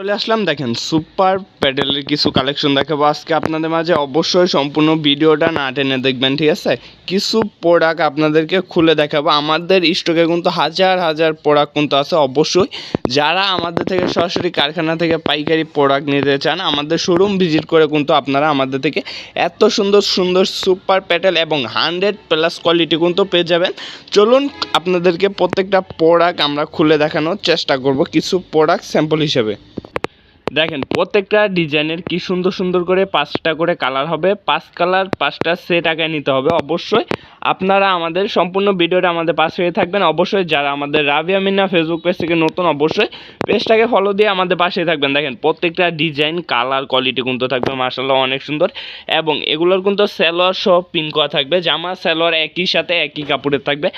চলে আসলাম দেখেন সুপার প্যাডেলের কিছু কালেকশন দেখাবো আজকে আপনাদের মাঝে। অবশ্যই সম্পূর্ণ ভিডিওটা না টেনে দেখবেন, ঠিক আছে। কিছু প্রোডাক্ট আপনাদেরকে খুলে দেখাবো। আমাদের স্টকে কিন্তু হাজার হাজার প্রোডাক্ট কিন্তু আছে। অবশ্যই যারা আমাদের থেকে সরাসরি কারখানা থেকে পাইকারি প্রোডাক্ট নিতে চান, আমাদের শোরুম ভিজিট করে কিন্তু আপনারা আমাদের থেকে এত সুন্দর সুন্দর সুপার প্যাডেল এবং 100+ কোয়ালিটি কিন্তু পেয়ে যাবেন। চলুন আপনাদেরকে প্রত্যেকটা প্রোডাক্ট আমরা খুলে দেখানোর চেষ্টা করব কিছু প্রোডাক্ট স্যাম্পল হিসেবে। দেখেন প্রত্যেকটা ডিজাইনের কি সুন্দর সুন্দর করে 5টা করে কালার হবে। 5 কালার 5টা সেট আগে নিতে হবে। অবশ্যই আপনারা আমাদের সম্পূর্ণ ভিডিওটা আমাদের পাশে থাকবেন। অবশ্যই যারা আমাদের রাবিয়া মিনা ফেসবুক পেজ থেকে নতুন, অবশ্যই পেজটাকে ফলো দিয়ে আমাদের পাশে থাকবেন। দেখেন প্রত্যেকটা ডিজাইন কালার কোয়ালিটি কিন্তু থাকবে মাশাআল্লাহ অনেক সুন্দর, এবং এগুলোর কিন্তু সালোয়ার সহ পিন করা থাকবে। জামা সালোয়ার একই সাথে একই কাপড়ের থাকবে,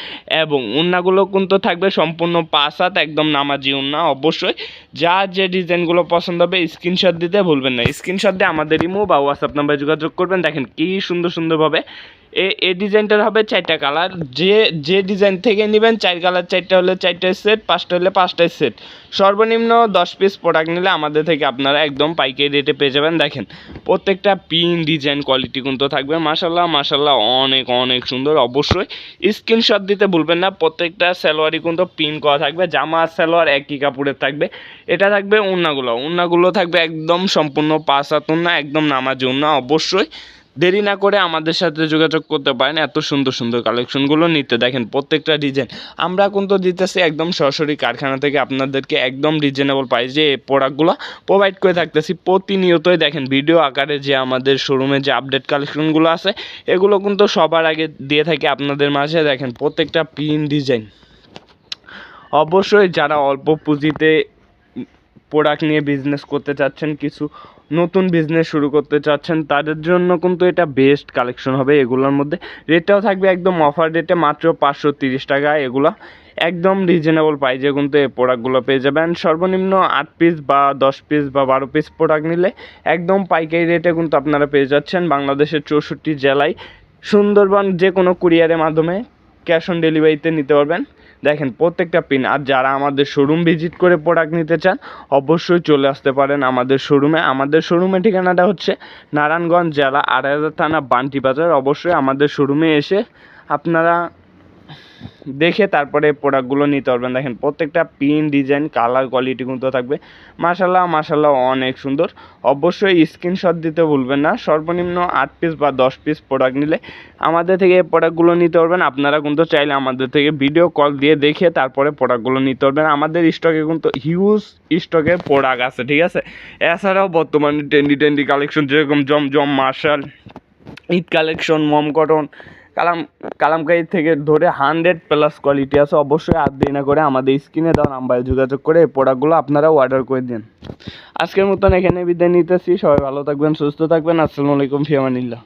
এবং ওড়নাগুলো কিন্তু থাকবে সম্পূর্ণ 5 হাত একদম নামাজি ওড়না। অবশ্যই যার যে ডিজাইনগুলো পছন্দ হবে স্ক্রিনশট দিতে ভুলবেন না। স্ক্রিনশট দিয়ে আমাদের ইমো বা হোয়াটসঅ্যাপ নাম্বারে যোগাযোগ করবেন। দেখেন কি সুন্দর সুন্দরভাবে এই ডিজাইনটার হবে 4টা কালার। যে ডিজাইন থেকে নেবেন 4 কালার, 4টা হলে 4টা সেট, 5টা হলে 5টা সেট। সর্বনিম্ন 10 পিস প্রোডাক্ট নিলে আমাদের থেকে আপনারা একদম পাইকারি রেটে পেয়ে যাবেন। দেখেন প্রত্যেকটা পিন ডিজাইন কোয়ালিটি কিন্তু থাকবে মাশাআল্লাহ মাশাআল্লাহ অনেক অনেক সুন্দর। অবশ্যই স্ক্রিনশট দিতে ভুলবেন না। প্রত্যেকটা সালোয়ারই কিন্তু পিন করা থাকবে। জামা সালোয়ার একই কাপড়ের থাকবে। এটা থাকবে ওড়নাগুলো থাকবে একদম সম্পূর্ণ 5 হাত ওড়না, একদম নামাজি ওড়না। অবশ্যই দেরি না করে আমাদের সাথে যোগাযোগ করতে পারেন এত সুন্দর সুন্দর কালেকশনগুলো নিতে। দেখেন প্রত্যেকটা ডিজাইন আমরা কিন্তু দিতেছি একদম সরাসরি কারখানা থেকে আপনাদেরকে একদম রিজনেবল প্রাইসে এই প্রোডাক্টগুলো প্রোভাইড করে থাকতেছি প্রতিনিয়তই। দেখেন ভিডিও আকারে যে আমাদের শোরুমে যে আপডেট কালেকশনগুলো আছে এগুলো কিন্তু সবার আগে দিয়ে থাকি আপনাদের মাঝে। দেখেন প্রত্যেকটা পিন ডিজাইন। অবশ্যই যারা অল্প পুঁজিতে প্রোডাক্ট নিয়ে বিজনেস করতে চাচ্ছেন, কিছু নতুন বিজনেস শুরু করতে চাচ্ছেন, তাদের জন্য কিন্তু এটা বেস্ট কালেকশন হবে। এগুলোর মধ্যে রেটটাও থাকবে একদম অফার রেটে মাত্র 530 টাকা। এগুলো একদম রিজনেবল প্রাইসে কিন্তু এই প্রোডাক্টগুলো পেয়ে যাবেন। সর্বনিম্ন 8 পিস বা 10 পিস বা 12 পিস প্রোডাক্ট নিলে একদম পাইকারি রেটে কিন্তু আপনারা পেয়ে যাচ্ছেন বাংলাদেশের 64 জেলায়। সুন্দরবন যে কোনো কুরিয়ারের মাধ্যমে ক্যাশ অন ডেলিভারিতে নিতে পারবেন। দেখেন প্রত্যেকটা পিন। আর যারা আমাদের শোরুম ভিজিট করে প্রোডাক্ট নিতে চান অবশ্যই চলে আসতে পারেন আমাদের শোরুমে। আমাদের শোরুমের ঠিকানাটা হচ্ছে নারায়ণগঞ্জ জেলা 8000 থানা বান্টি বাজার। অবশ্যই আমাদের শোরুমে এসে আপনারা দেখে তারপরে প্রোডাক্টগুলো নিতে পারবেন। দেখেন প্রত্যেকটা পিন ডিজাইন কালার কোয়ালিটি কিন্তু থাকবে মাশাআল্লাহ মাশাআল্লাহ অনেক সুন্দর। অবশ্যই স্ক্রিনশট দিতে ভুলবেন না। সর্বনিম্ন 8 পিস বা 10 পিস প্রোডাক্ট নিলে আমাদের থেকে এই প্রোডাক্টগুলো নিতে পারবেন। আপনারা কিন্তু চাইলে আমাদের থেকে ভিডিও কল দিয়ে দেখে তারপরে প্রোডাক্টগুলো নিতে পারবেন। আমাদের স্টকে কিন্তু হিউজ স্টকের প্রোডাক্ট আছে, ঠিক আছে। এছাড়াও বর্তমানে ট্রেন্ডি কালেকশন যেরকম জমজম মার্শাল ঈদ কালেকশন মম কটন কালামকারী থেকে ধরে 100+ কোয়ালিটি আছে। অবশ্যই আর দেরি না করে আমাদের স্ক্রিনে দেওয়া নাম্বারে যোগাযোগ করে এই প্রোডাক্টগুলো আপনারা অর্ডার করে দিন। আজকের মতন এখানে বিদায় নিতেছি। সবাই ভালো থাকবেন, সুস্থ থাকবেন। আসসালামু আলাইকুম, ফি আমানিল্লাহ।